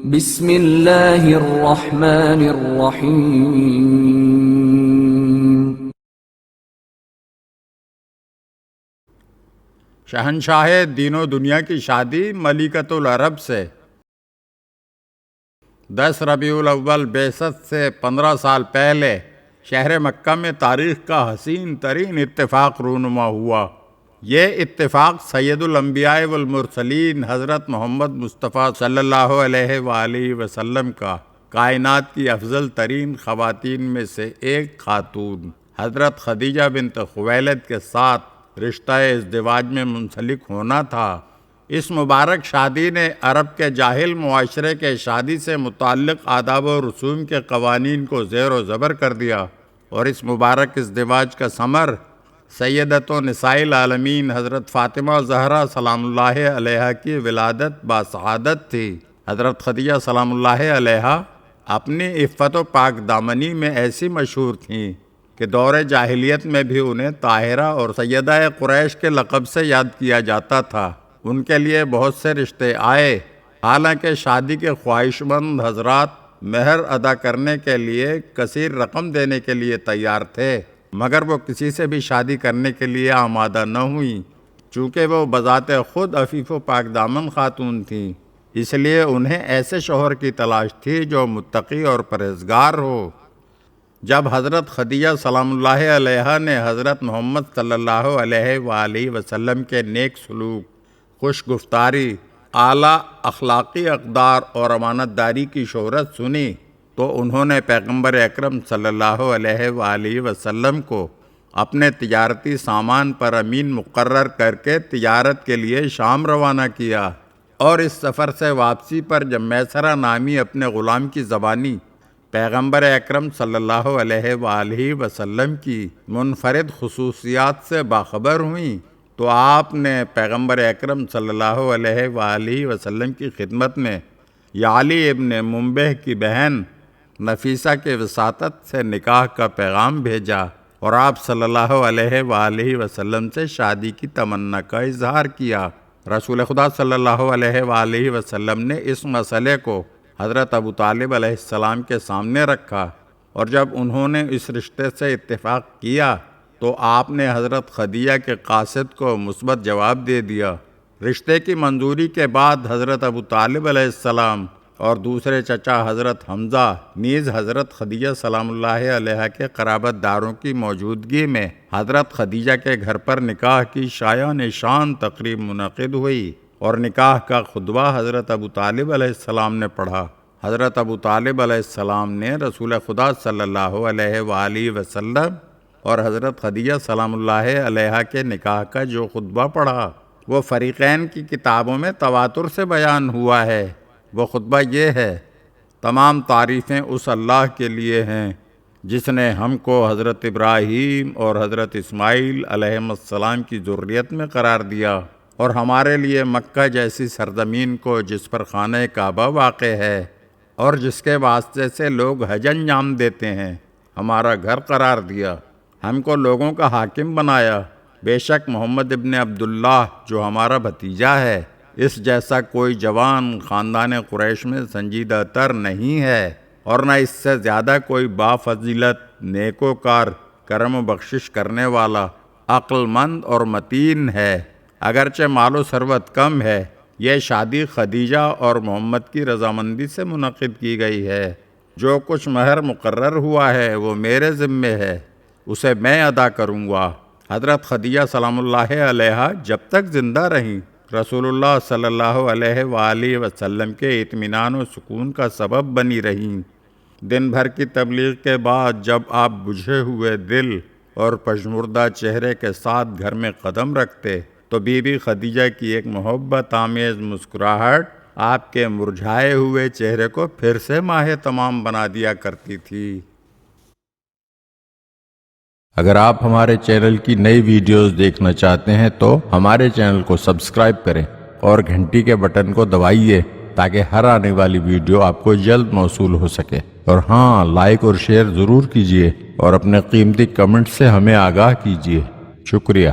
بسم اللہ الرحمن الرحیم۔ شہنشاہ دین و دنیا کی شادی ملکۃ العرب سے 10 ربیع الاول بعثت سے 15 سال پہلے شہر مکہ میں تاریخ کا حسین ترین اتفاق رونما ہوا۔ یہ اتفاق سید الانبیاء والمرسلین حضرت محمد مصطفیٰ صلی اللہ علیہ وآلہ وسلم کا کائنات کی افضل ترین خواتین میں سے ایک خاتون حضرت خدیجہ بنت خویلد کے ساتھ رشتہ ازدواج میں منسلک ہونا تھا۔ اس مبارک شادی نے عرب کے جاہل معاشرے کے شادی سے متعلق آداب و رسوم کے قوانین کو زیر و زبر کر دیا، اور اس مبارک ازدواج کا ثمر سیدۃ نساء العالمین حضرت فاطمہ زہرا سلام اللہ علیہا کی ولادت باسعادت تھی۔ حضرت خدیجہ سلام اللہ علیہا اپنی عفت و پاک دامنی میں ایسی مشہور تھیں کہ دور جاہلیت میں بھی انہیں طاہرہ اور سیدہ قریش کے لقب سے یاد کیا جاتا تھا۔ ان کے لیے بہت سے رشتے آئے، حالانکہ شادی کے خواہش مند حضرات مہر ادا کرنے کے لیے کثیر رقم دینے کے لیے تیار تھے، مگر وہ کسی سے بھی شادی کرنے کے لیے آمادہ نہ ہوئیں، چونکہ وہ بذات خود عفیف و پاک دامن خاتون تھیں۔ اس لیے انہیں ایسے شوہر کی تلاش تھی جو متقی اور پرہیزگار ہو۔ جب حضرت خدیجہ سلام اللہ علیہا نے حضرت محمد صلی اللہ علیہ وآلہ وسلم کے نیک سلوک، خوش گفتاری، اعلیٰ اخلاقی اقدار اور امانت داری کی شہرت سنی تو انہوں نے پیغمبر اکرم صلی اللہ علیہ وآلہ وسلم کو اپنے تجارتی سامان پر امین مقرر کر کے تجارت کے لیے شام روانہ کیا، اور اس سفر سے واپسی پر جب میسرہ نامی اپنے غلام کی زبانی پیغمبر اکرم صلی اللہ علیہ وآلہ وسلم کی منفرد خصوصیات سے باخبر ہوئیں تو آپ نے پیغمبر اکرم صلی اللہ علیہ وآلہ وسلم کی خدمت میں یعلی ابن منبہ کی بہن نفیسہ کے وساطت سے نکاح کا پیغام بھیجا، اور آپ صلی اللہ علیہ وآلہ وسلم سے شادی کی تمنا کا اظہار کیا۔ رسول خدا صلی اللہ علیہ وآلہ وسلم نے اس مسئلے کو حضرت ابو طالب علیہ السلام کے سامنے رکھا، اور جب انہوں نے اس رشتے سے اتفاق کیا تو آپ نے حضرت خدیجہ کے قاصد کو مثبت جواب دے دیا۔ رشتے کی منظوری کے بعد حضرت ابو طالب علیہ السلام اور دوسرے چچا حضرت حمزہ نیز حضرت خدیجہ سلام اللہ علیہا کے قرابت داروں کی موجودگی میں حضرت خدیجہ کے گھر پر نکاح کی شایان شان تقریب منعقد ہوئی، اور نکاح کا خطبہ حضرت ابو طالب علیہ السلام نے پڑھا۔ حضرت ابو طالب علیہ السلام نے رسول خدا صلی اللہ علیہ وآلہ وسلم اور حضرت خدیجہ سلام اللہ علیہا کے نکاح کا جو خطبہ پڑھا وہ فریقین کی کتابوں میں تواتر سے بیان ہوا ہے۔ وہ خطبہ یہ ہے: تمام تعریفیں اس اللہ کے لیے ہیں جس نے ہم کو حضرت ابراہیم اور حضرت اسماعیل علیہ السلام کی ذریت میں قرار دیا، اور ہمارے لیے مکہ جیسی سرزمین کو جس پر خانہ کعبہ واقع ہے اور جس کے واسطے سے لوگ حج انجام دیتے ہیں ہمارا گھر قرار دیا، ہم کو لوگوں کا حاکم بنایا۔ بے شک محمد ابن عبداللہ جو ہمارا بھتیجا ہے، اس جیسا کوئی جوان خاندان قریش میں سنجیدہ تر نہیں ہے، اور نہ اس سے زیادہ کوئی بافضیلت، نیکوکار، کرم و بخشش کرنے والا، عقل مند اور متین ہے۔ اگرچہ مال و ثروت کم ہے، یہ شادی خدیجہ اور محمد کی رضامندی سے منعقد کی گئی ہے۔ جو کچھ مہر مقرر ہوا ہے وہ میرے ذمے ہے، اسے میں ادا کروں گا۔ حضرت خدیجہ سلام اللہ علیہا جب تک زندہ رہیں رسول اللہ صلی اللہ علیہ وآلہ وسلم کے اطمینان و سکون کا سبب بنی رہیں۔ دن بھر کی تبلیغ کے بعد جب آپ بجھے ہوئے دل اور پژمردہ چہرے کے ساتھ گھر میں قدم رکھتے تو بی بی خدیجہ کی ایک محبت آمیز مسکراہٹ آپ کے مرجھائے ہوئے چہرے کو پھر سے ماہ تمام بنا دیا کرتی تھی۔ اگر آپ ہمارے چینل کی نئی ویڈیوز دیکھنا چاہتے ہیں تو ہمارے چینل کو سبسکرائب کریں اور گھنٹی کے بٹن کو دبائیے تاکہ ہر آنے والی ویڈیو آپ کو جلد موصول ہو سکے، اور ہاں، لائک اور شیئر ضرور کیجیے اور اپنے قیمتی کمنٹ سے ہمیں آگاہ کیجیے۔ شکریہ۔